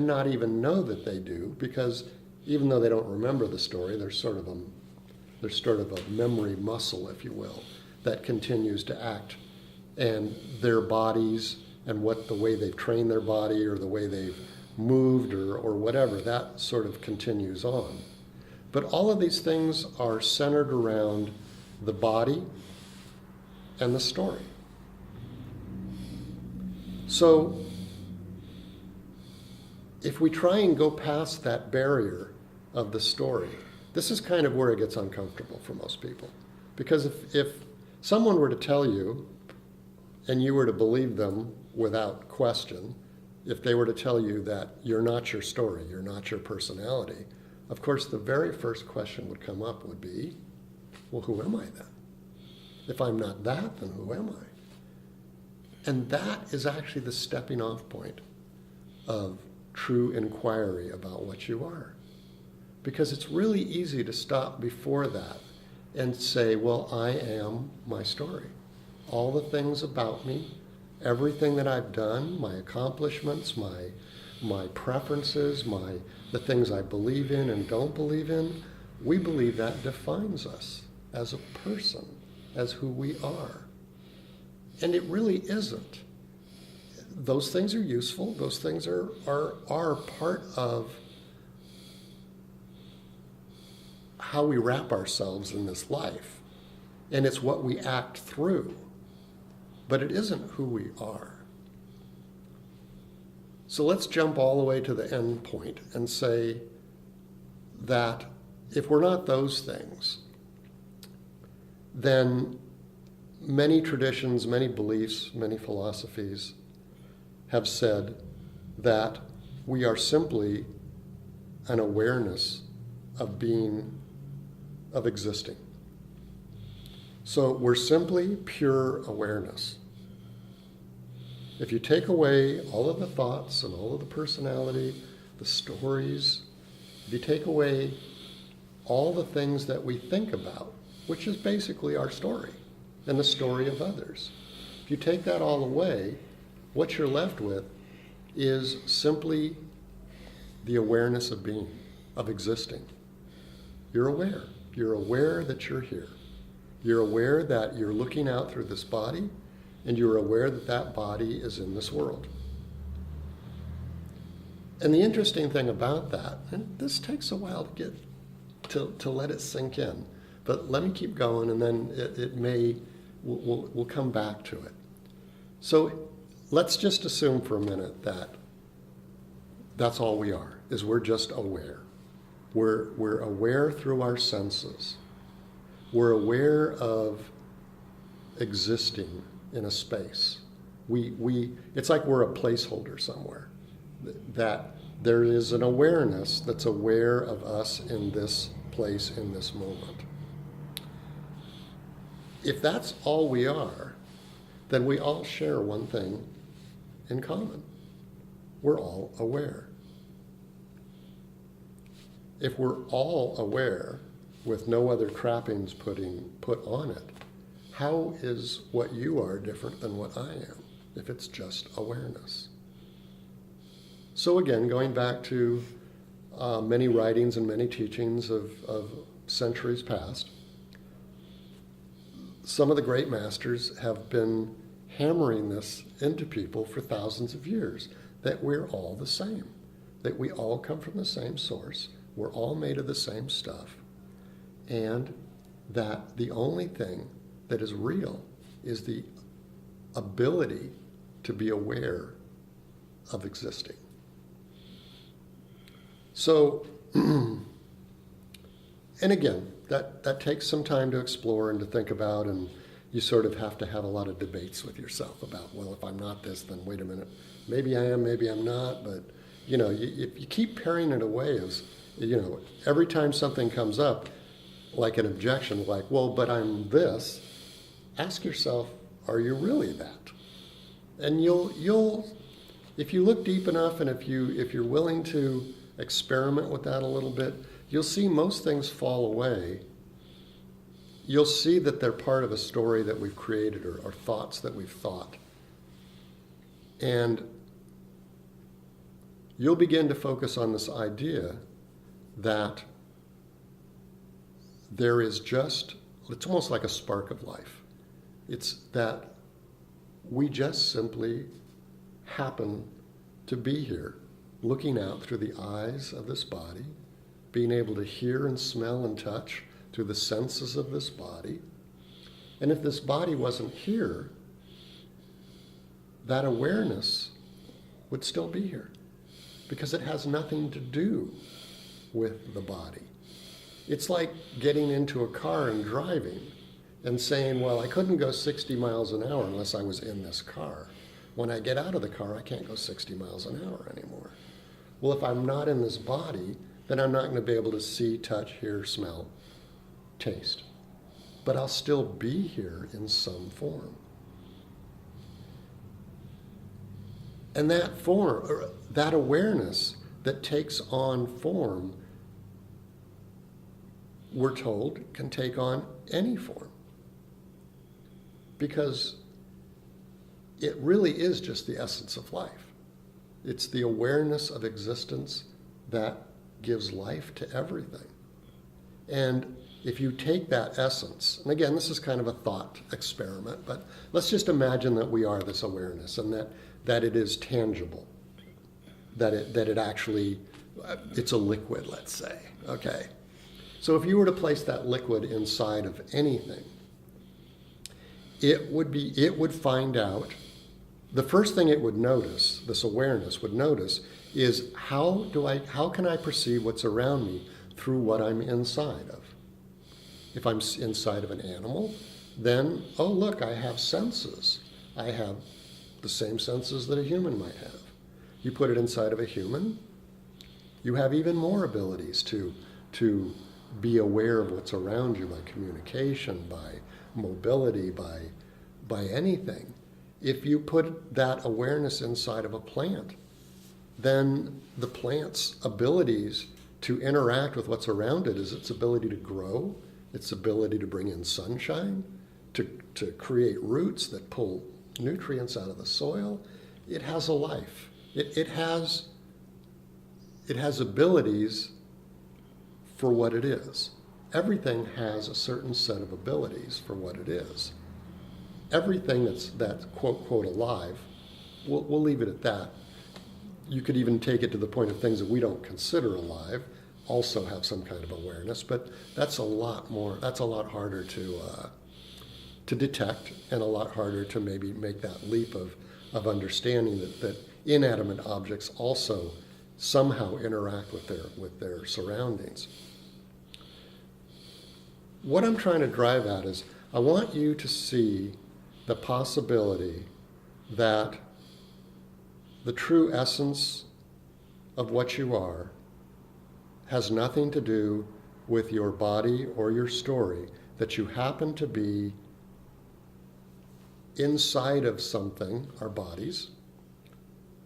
not even know that they do, because even though they don't remember the story, there's sort of a memory muscle, if you will, that continues to act, and their bodies and the way they've trained their body or the way they've moved or whatever, that sort of continues on. But all of these things are centered around the body and the story. So if we try and go past that barrier of the story, this is kind of where it gets uncomfortable for most people. Because if someone were to tell you, and you were to believe them without question, if they were to tell you that you're not your story, you're not your personality, of course the very first question would come up would be, well, who am I then? If I'm not that, then who am I? And that is actually the stepping off point of true inquiry about what you are. Because it's really easy to stop before that and say, well, I am my story. All the things about me, everything that I've done, my accomplishments, my preferences, the things I believe in and don't believe in, we believe that defines us as a person, as who we are. And it really isn't. Those things are useful. Those things are part of how we wrap ourselves in this life. And it's what we act through. But it isn't who we are. So let's jump all the way to the end point and say that if we're not those things, then many traditions, many beliefs, many philosophies have said that we are simply an awareness of being, of existing. So we're simply pure awareness. If you take away all of the thoughts and all of the personality, the stories, if you take away all the things that we think about, which is basically our story and the story of others, if you take that all away, what you're left with is simply the awareness of being, of existing. You're aware. You're aware that you're here. You're aware that you're looking out through this body, and you're aware that that body is in this world. And the interesting thing about that, and this takes a while to get to let it sink in, but let me keep going, and then we'll come back to it. So let's just assume for a minute that that's all we are, is we're just aware. We're aware through our senses. We're aware of existing in a space. It's like we're a placeholder somewhere. That there is an awareness that's aware of us in this place, in this moment. If that's all we are, then we all share one thing in common. We're all aware. If we're all aware, with no other trappings put on it, how is what you are different than what I am, if it's just awareness? So again, going back to many writings and many teachings of centuries past, some of the great masters have been hammering this into people for thousands of years, that we're all the same, that we all come from the same source, we're all made of the same stuff, and that the only thing that is real is the ability to be aware of existing. So, and again, that takes some time to explore and to think about, and you sort of have to have a lot of debates with yourself about, well, if I'm not this, then wait a minute, maybe I am, maybe I'm not, but if you keep paring it away as, every time something comes up, like an objection, like, well, but I'm this, ask yourself, are you really that? And you'll, if you look deep enough, and if you're willing to experiment with that a little bit, you'll see most things fall away. You'll see that they're part of a story that we've created, or thoughts that we've thought. And you'll begin to focus on this idea that there is just, it's almost like a spark of life. It's that we just simply happen to be here, looking out through the eyes of this body, being able to hear and smell and touch through the senses of this body. And if this body wasn't here, that awareness would still be here, because it has nothing to do with the body. It's like getting into a car and driving and saying, well, I couldn't go 60 miles an hour unless I was in this car. When I get out of the car, I can't go 60 miles an hour anymore. Well, if I'm not in this body, then I'm not going to be able to see, touch, hear, smell, taste. But I'll still be here in some form. And that form, or that awareness that takes on form, we're told, can take on any form. Because it really is just the essence of life. It's the awareness of existence that gives life to everything. And if you take that essence, and again, this is kind of a thought experiment, but let's just imagine that we are this awareness and that it is tangible, that it actually, it's a liquid, let's say, okay? So if you were to place that liquid inside of anything, it would find out, the first thing it would notice, this awareness would notice, is how can I perceive what's around me through what I'm inside of? If I'm inside of an animal, then, oh look, I have senses. I have the same senses that a human might have. You put it inside of a human, you have even more abilities to be aware of what's around you by communication, by mobility, by anything. If you put that awareness inside of a plant, then the plant's abilities to interact with what's around it is its ability to grow, its ability to bring in sunshine, to create roots that pull nutrients out of the soil. It has a life. It has abilities for what it is. Everything has a certain set of abilities for what it is. Everything that's quote, quote, alive, we'll leave it at that. You could even take it to the point of things that we don't consider alive also have some kind of awareness, but that's a lot harder to detect, and a lot harder to maybe make that leap of understanding that inanimate objects also somehow interact with their surroundings. What I'm trying to drive at is, I want you to see the possibility that the true essence of what you are has nothing to do with your body or your story, that you happen to be inside of something, our bodies,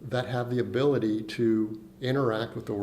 that have the ability to interact with the world